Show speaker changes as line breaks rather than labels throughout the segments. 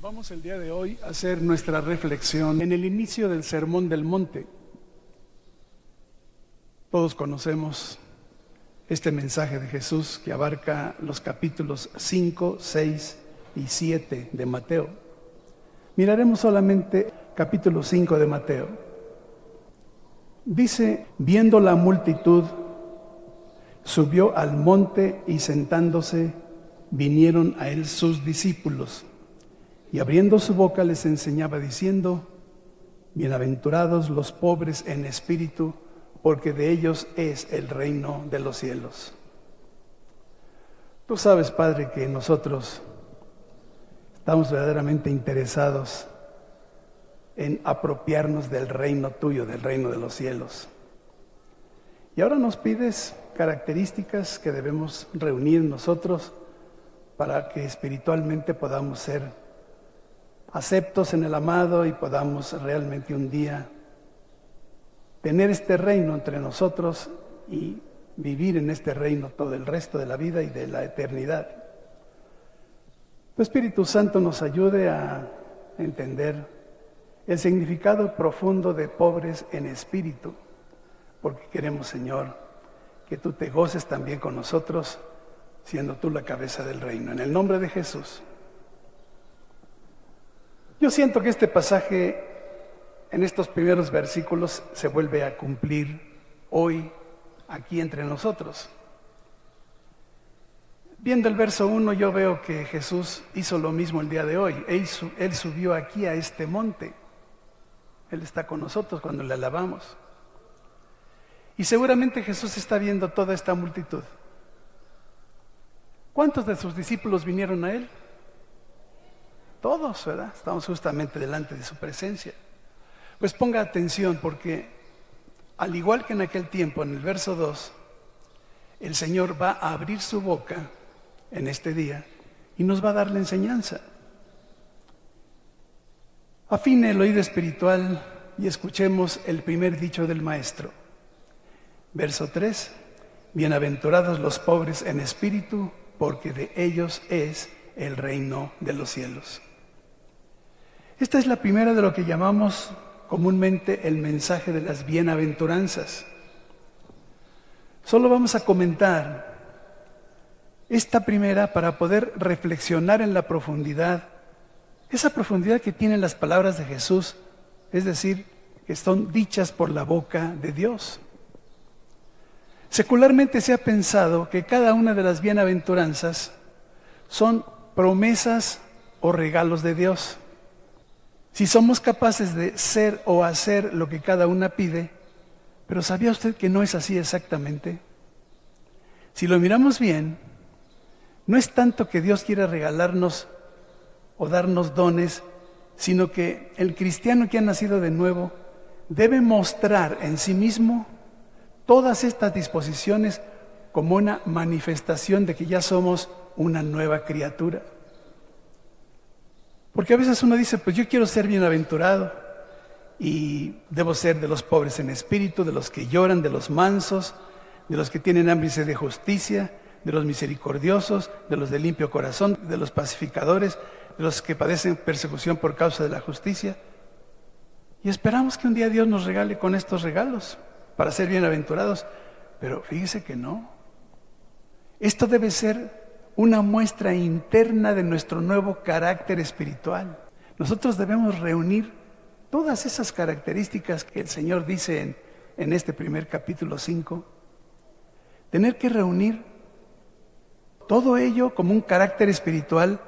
Vamos el día de hoy a hacer nuestra reflexión en el inicio del Sermón del Monte. Todos conocemos este mensaje de Jesús que abarca los capítulos 5, 6 y 7 de Mateo. Miraremos solamente capítulo 5 de Mateo. Dice, viendo la multitud, subió al monte y sentándose, vinieron a él sus discípulos. Y abriendo su boca les enseñaba diciendo, bienaventurados los pobres en espíritu, porque de ellos es el reino de los cielos. Tú sabes, Padre, que nosotros estamos verdaderamente interesados en apropiarnos del reino tuyo, del reino de los cielos. Y ahora nos pides características que debemos reunir nosotros para que espiritualmente podamos ser aceptos en el amado y podamos realmente un día tener este reino entre nosotros y vivir en este reino todo el resto de la vida y de la eternidad. Tu Espíritu Santo nos ayude a entender el significado profundo de pobres en espíritu, porque queremos, Señor, que tú te goces también con nosotros, siendo tú la cabeza del reino. En el nombre de Jesús. Yo siento que este pasaje, en estos primeros versículos, se vuelve a cumplir hoy, aquí entre nosotros. Viendo el verso 1, yo veo que Jesús hizo lo mismo el día de hoy. Él subió aquí a este monte. Él está con nosotros cuando le alabamos. Y seguramente Jesús está viendo toda esta multitud. ¿Cuántos de sus discípulos vinieron a él? Todos, ¿verdad? Estamos justamente delante de su presencia. Pues ponga atención, porque al igual que en aquel tiempo, en el verso 2, el Señor va a abrir su boca en este día y nos va a dar la enseñanza. Afine el oído espiritual y escuchemos el primer dicho del Maestro. Verso 3, bienaventurados los pobres en espíritu, porque de ellos es el reino de los cielos. Esta es la primera de lo que llamamos comúnmente el mensaje de las bienaventuranzas. Solo vamos a comentar esta primera para poder reflexionar en la profundidad, esa profundidad que tienen las palabras de Jesús, es decir, que son dichas por la boca de Dios. Secularmente se ha pensado que cada una de las bienaventuranzas son promesas o regalos de Dios. Si somos capaces de ser o hacer lo que cada una pide, pero ¿sabía usted que no es así exactamente? Si lo miramos bien, no es tanto que Dios quiera regalarnos o darnos dones, sino que el cristiano que ha nacido de nuevo debe mostrar en sí mismo todas estas disposiciones como una manifestación de que ya somos una nueva criatura. Porque a veces uno dice, pues yo quiero ser bienaventurado y debo ser de los pobres en espíritu, de los que lloran, de los mansos, de los que tienen hambre y sed de justicia, de los misericordiosos, de los de limpio corazón, de los pacificadores, de los que padecen persecución por causa de la justicia. Y esperamos que un día Dios nos regale con estos regalos para ser bienaventurados, pero fíjese que no. Esto debe ser una muestra interna de nuestro nuevo carácter espiritual. Nosotros debemos reunir todas esas características que el Señor dice en este primer capítulo 5. Tener que reunir todo ello como un carácter espiritual,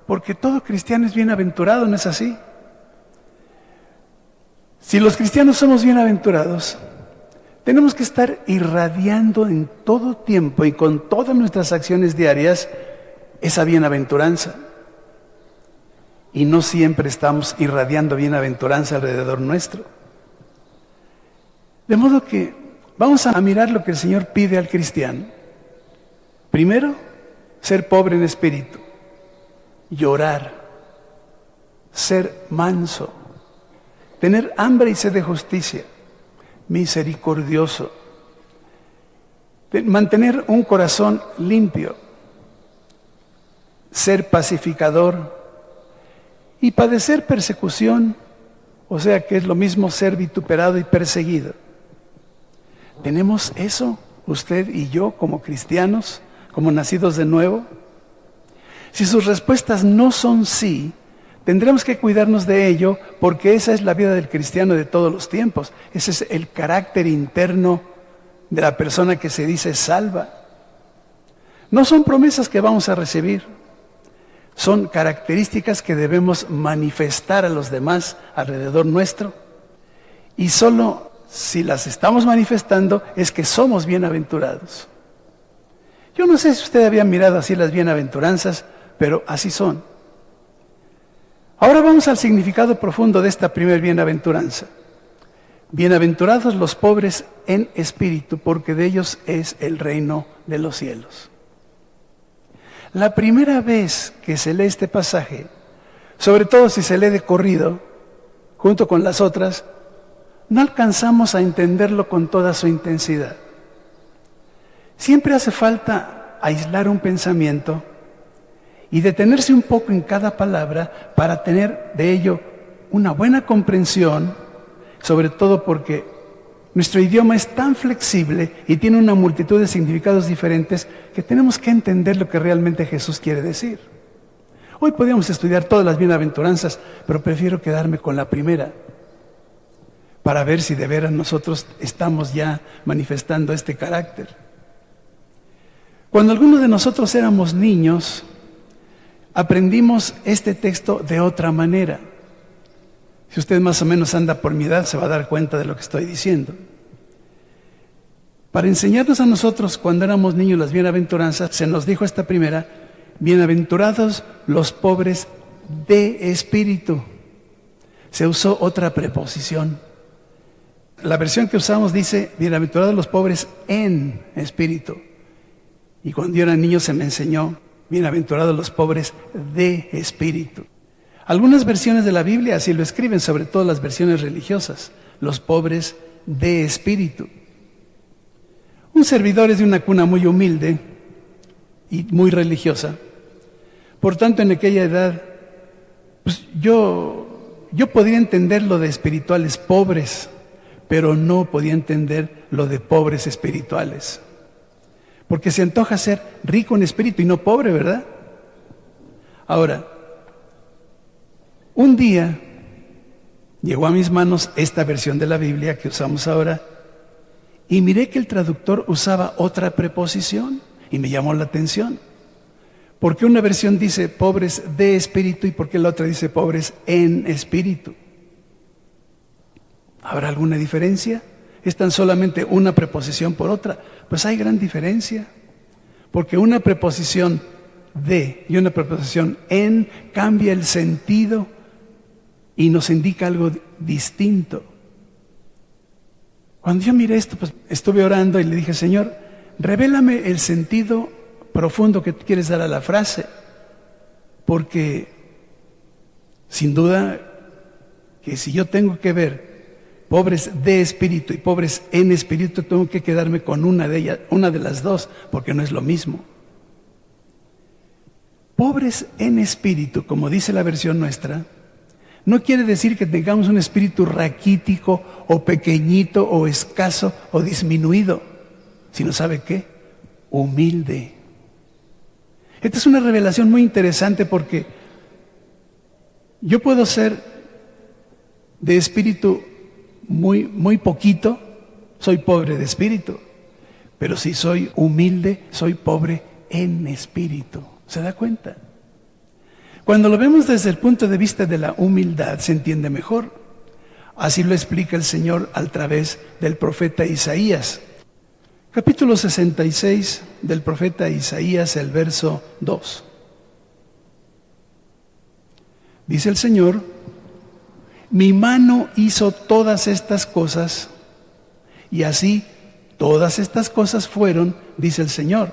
porque todo cristiano es bienaventurado, ¿no es así? Si los cristianos somos bienaventurados, tenemos que estar irradiando en todo tiempo y con todas nuestras acciones diarias esa bienaventuranza. Y no siempre estamos irradiando bienaventuranza alrededor nuestro. De modo que vamos a mirar lo que el Señor pide al cristiano. Primero, ser pobre en espíritu, llorar, ser manso, tener hambre y sed de justicia, misericordioso, mantener un corazón limpio, ser pacificador y padecer persecución, o sea que es lo mismo ser vituperado y perseguido. ¿Tenemos eso, usted y yo, como cristianos, como nacidos de nuevo? Si sus respuestas no son sí, tendremos que cuidarnos de ello, porque esa es la vida del cristiano de todos los tiempos. Ese es el carácter interno de la persona que se dice salva. No son promesas que vamos a recibir, son características que debemos manifestar a los demás alrededor nuestro. Y solo si las estamos manifestando es que somos bienaventurados. Yo no sé si usted había mirado así las bienaventuranzas, pero así son. Ahora vamos al significado profundo de esta primer bienaventuranza. Bienaventurados los pobres en espíritu, porque de ellos es el reino de los cielos. La primera vez que se lee este pasaje, sobre todo si se lee de corrido, junto con las otras, no alcanzamos a entenderlo con toda su intensidad. Siempre hace falta aislar un pensamiento y detenerse un poco en cada palabra para tener de ello una buena comprensión, sobre todo porque nuestro idioma es tan flexible y tiene una multitud de significados diferentes que tenemos que entender lo que realmente Jesús quiere decir. Hoy podríamos estudiar todas las bienaventuranzas, pero prefiero quedarme con la primera para ver si de veras nosotros estamos ya manifestando este carácter. Cuando algunos de nosotros éramos niños, aprendimos este texto de otra manera. Si usted más o menos anda por mi edad, se va a dar cuenta de lo que estoy diciendo. Para enseñarnos a nosotros cuando éramos niños las bienaventuranzas, se nos dijo esta primera: bienaventurados los pobres de espíritu. Se usó otra preposición. La versión que usamos dice: bienaventurados los pobres en espíritu. Y cuando yo era niño se me enseñó: bienaventurados los pobres de espíritu. Algunas versiones de la Biblia así lo escriben, sobre todo las versiones religiosas: los pobres de espíritu. Un servidor es de una cuna muy humilde y muy religiosa. Por tanto, en aquella edad, pues yo podía entender lo de espirituales pobres, pero no podía entender lo de pobres espirituales. Porque se antoja ser rico en espíritu y no pobre, ¿verdad? Ahora, un día llegó a mis manos esta versión de la Biblia que usamos ahora y miré que el traductor usaba otra preposición y me llamó la atención. ¿Por qué una versión dice pobres de espíritu y por qué la otra dice pobres en espíritu? ¿Habrá alguna diferencia? ¿Es tan solamente una preposición por otra? Pues hay gran diferencia, porque una preposición de y una preposición en cambia el sentido y nos indica algo distinto. Cuando yo miré esto, pues estuve orando y le dije: Señor, revélame el sentido profundo que tú quieres dar a la frase, porque sin duda que si yo tengo que ver pobres de espíritu y pobres en espíritu, tengo que quedarme con una de ellas, una de las dos, porque no es lo mismo. Pobres en espíritu, como dice la versión nuestra, no quiere decir que tengamos un espíritu raquítico o pequeñito o escaso o disminuido, sino ¿sabe qué? Humilde. Esta es una revelación muy interesante porque yo puedo ser de espíritu muy poquito, soy pobre de espíritu, pero si soy humilde, soy pobre en espíritu. ¿Se da cuenta? Cuando lo vemos desde el punto de vista de la humildad, se entiende mejor. Así lo explica el Señor a través del profeta Isaías. Capítulo 66 del profeta Isaías, el verso 2. Dice el Señor: mi mano hizo todas estas cosas, y así todas estas cosas fueron, dice el Señor.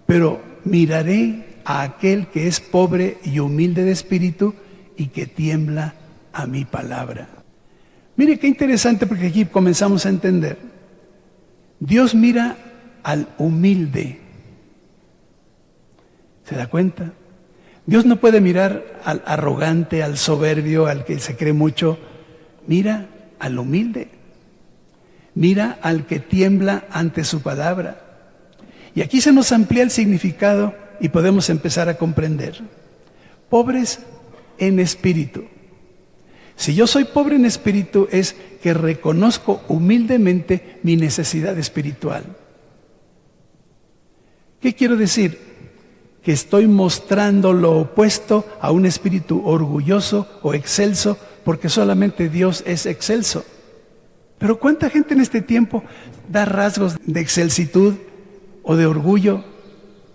Pero miraré a aquel que es pobre y humilde de espíritu y que tiembla a mi palabra. Mire qué interesante, porque aquí comenzamos a entender. Dios mira al humilde. ¿Se da cuenta? Dios no puede mirar al arrogante, al soberbio, al que se cree mucho. Mira al humilde. Mira al que tiembla ante su palabra. Y aquí se nos amplía el significado y podemos empezar a comprender. Pobres en espíritu. Si yo soy pobre en espíritu es que reconozco humildemente mi necesidad espiritual. ¿Qué quiero decir? Que estoy mostrando lo opuesto a un espíritu orgulloso o excelso, porque solamente Dios es excelso. Pero ¿cuánta gente en este tiempo da rasgos de excelsitud o de orgullo,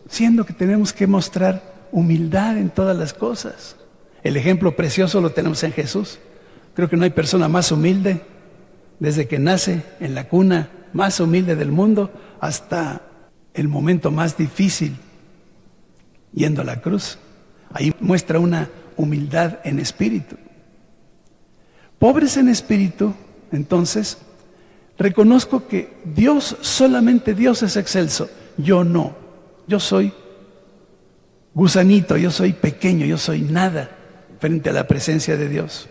siendo que tenemos que mostrar humildad en todas las cosas? El ejemplo precioso lo tenemos en Jesús. Creo que no hay persona más humilde, desde que nace en la cuna más humilde del mundo hasta el momento más difícil, yendo a la cruz. Ahí muestra una humildad en espíritu. Pobres en espíritu, entonces, reconozco que Dios, solamente Dios es excelso. Yo no. Yo soy gusanito, yo soy pequeño, yo soy nada frente a la presencia de Dios.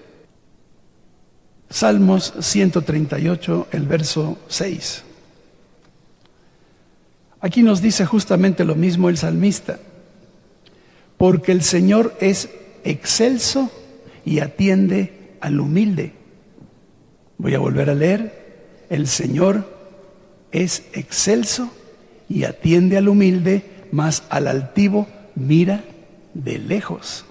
Salmos 138, el verso 6. Aquí nos dice justamente lo mismo el salmista. Porque el Señor es excelso y atiende al humilde. Voy a volver a leer. El Señor es excelso y atiende al humilde, mas al altivo mira de lejos.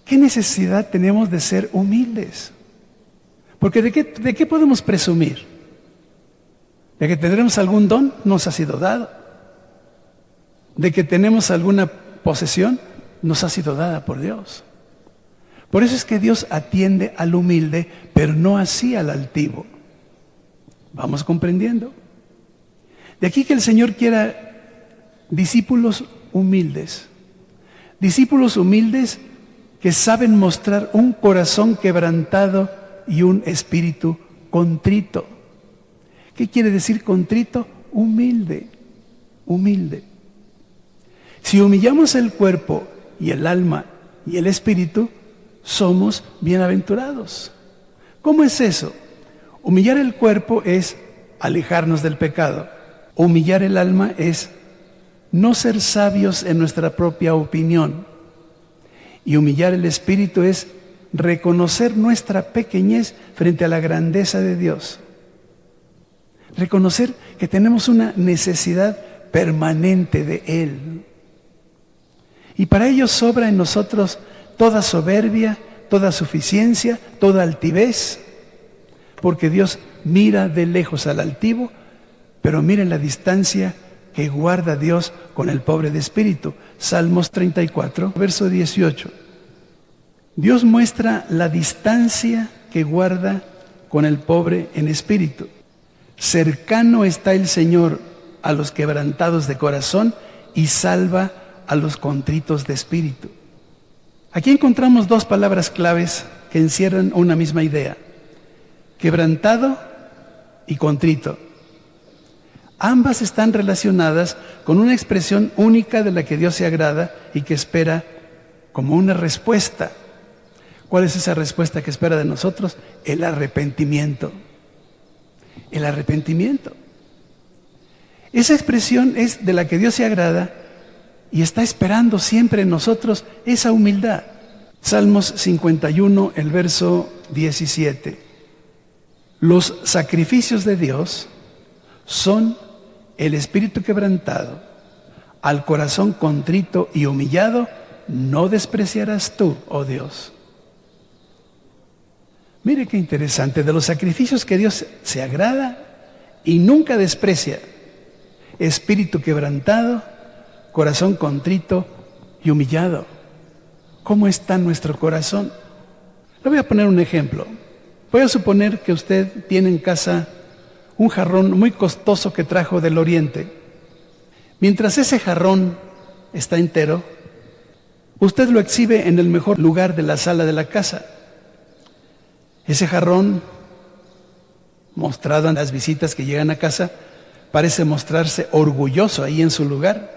¿Qué necesidad tenemos de ser humildes? Porque ¿de qué podemos presumir? ¿De que tendremos algún don? Nos ha sido dado. ¿De que tenemos alguna posesión? Nos ha sido dada por Dios. Por eso es que Dios atiende al humilde, pero no así al altivo. ¿Vamos comprendiendo? De aquí que el Señor quiera discípulos humildes. Discípulos humildes que saben mostrar un corazón quebrantado y un espíritu contrito. ¿Qué quiere decir contrito? Humilde, humilde. Si humillamos el cuerpo y el alma y el espíritu, somos bienaventurados. ¿Cómo es eso? Humillar el cuerpo es alejarnos del pecado. Humillar el alma es no ser sabios en nuestra propia opinión. Y humillar el espíritu es reconocer nuestra pequeñez frente a la grandeza de Dios. Reconocer que tenemos una necesidad permanente de Él. Y para ello sobra en nosotros toda soberbia, toda suficiencia, toda altivez, porque Dios mira de lejos al altivo, pero miren la distancia que guarda Dios con el pobre de espíritu. Salmos 34, verso 18. Dios muestra la distancia que guarda con el pobre en espíritu. Cercano está el Señor a los quebrantados de corazón y salva a los contritos de espíritu. Aquí encontramos dos palabras claves que encierran una misma idea: quebrantado y contrito. Ambas están relacionadas con una expresión única de la que Dios se agrada y que espera como una respuesta. ¿Cuál es esa respuesta que espera de nosotros? El arrepentimiento. El arrepentimiento. Esa expresión es de la que Dios se agrada y está esperando siempre en nosotros esa humildad. Salmos 51, el verso 17. Los sacrificios de Dios son el espíritu quebrantado, al corazón contrito y humillado, no despreciarás tú, oh Dios. Mire qué interesante, de los sacrificios que Dios se agrada y nunca desprecia: espíritu quebrantado, corazón contrito y humillado. ¿Cómo está nuestro corazón? Le voy a poner un ejemplo. Voy a suponer que usted tiene en casa un jarrón muy costoso que trajo del oriente. Mientras ese jarrón está entero, usted lo exhibe en el mejor lugar de la sala de la casa. Ese jarrón, mostrado en las visitas que llegan a casa, parece mostrarse orgulloso ahí en su lugar.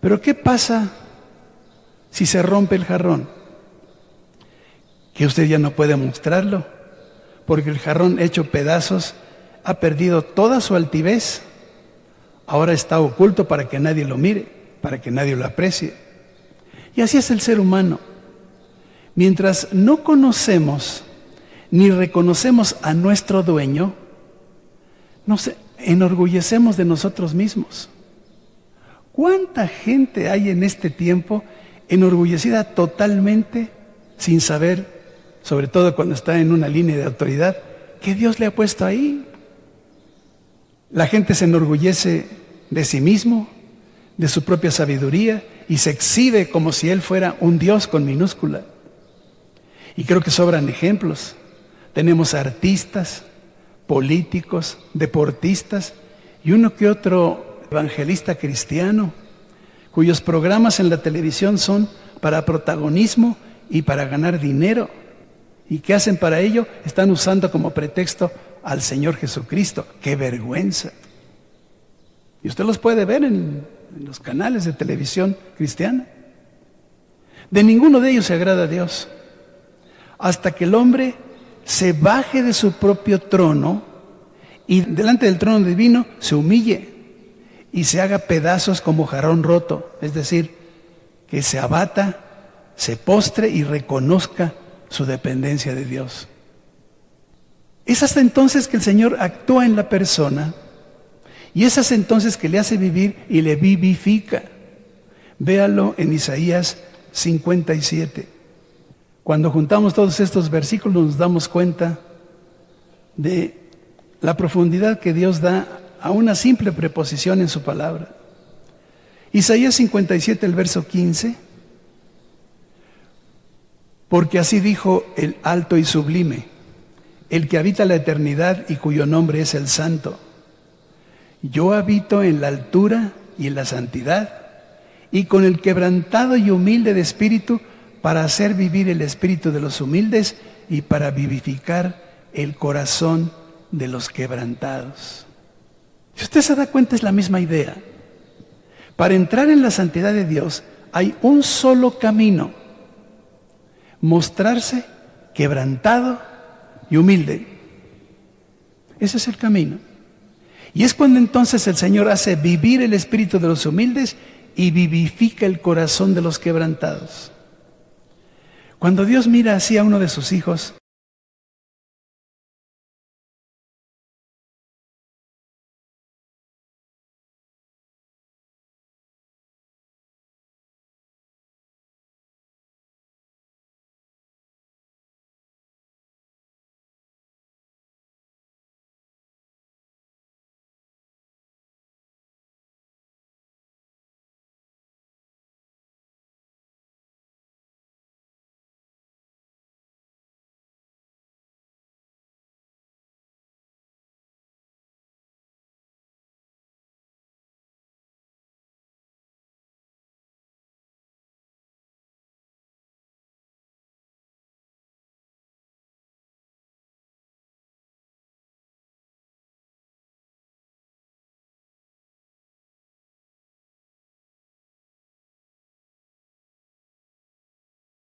Pero ¿qué pasa si se rompe el jarrón? Que usted ya no puede mostrarlo, porque el jarrón hecho pedazos ha perdido toda su altivez. Ahora está oculto para que nadie lo mire, para que nadie lo aprecie. Y así es el ser humano. Mientras no conocemos ni reconocemos a nuestro dueño, nos enorgullecemos de nosotros mismos. ¿Cuánta gente hay en este tiempo enorgullecida totalmente sin saber, sobre todo cuando está en una línea de autoridad, que Dios le ha puesto ahí? La gente se enorgullece de sí mismo, de su propia sabiduría, y se exhibe como si él fuera un Dios con minúscula. Y creo que sobran ejemplos. Tenemos artistas, políticos, deportistas y uno que otro evangelista cristiano, cuyos programas en la televisión son para protagonismo y para ganar dinero. ¿Y qué hacen para ello? Están usando como pretexto al Señor Jesucristo. ¡Qué vergüenza! Y usted los puede ver en los canales de televisión cristiana. De ninguno de ellos se agrada a Dios. Hasta que el hombre se baje de su propio trono y delante del trono divino se humille y se haga pedazos como jarrón roto. Es decir, que se abata, se postre y reconozca su dependencia de Dios. Es hasta entonces que el Señor actúa en la persona y es hasta entonces que le hace vivir y le vivifica. Véalo en Isaías 57. Cuando juntamos todos estos versículos nos damos cuenta de la profundidad que Dios da a una simple preposición en su palabra. Isaías 57, el verso 15. Porque así dijo el alto y sublime, el que habita la eternidad y cuyo nombre es el Santo. Yo habito en la altura y en la santidad, y con el quebrantado y humilde de espíritu, para hacer vivir el espíritu de los humildes y para vivificar el corazón de los quebrantados. Si usted se da cuenta, es la misma idea. Para entrar en la santidad de Dios hay un solo camino: mostrarse quebrantado y humilde. Ese es el camino. Y es cuando entonces el Señor hace vivir el espíritu de los humildes y vivifica el corazón de los quebrantados. Cuando Dios mira así a uno de sus hijos,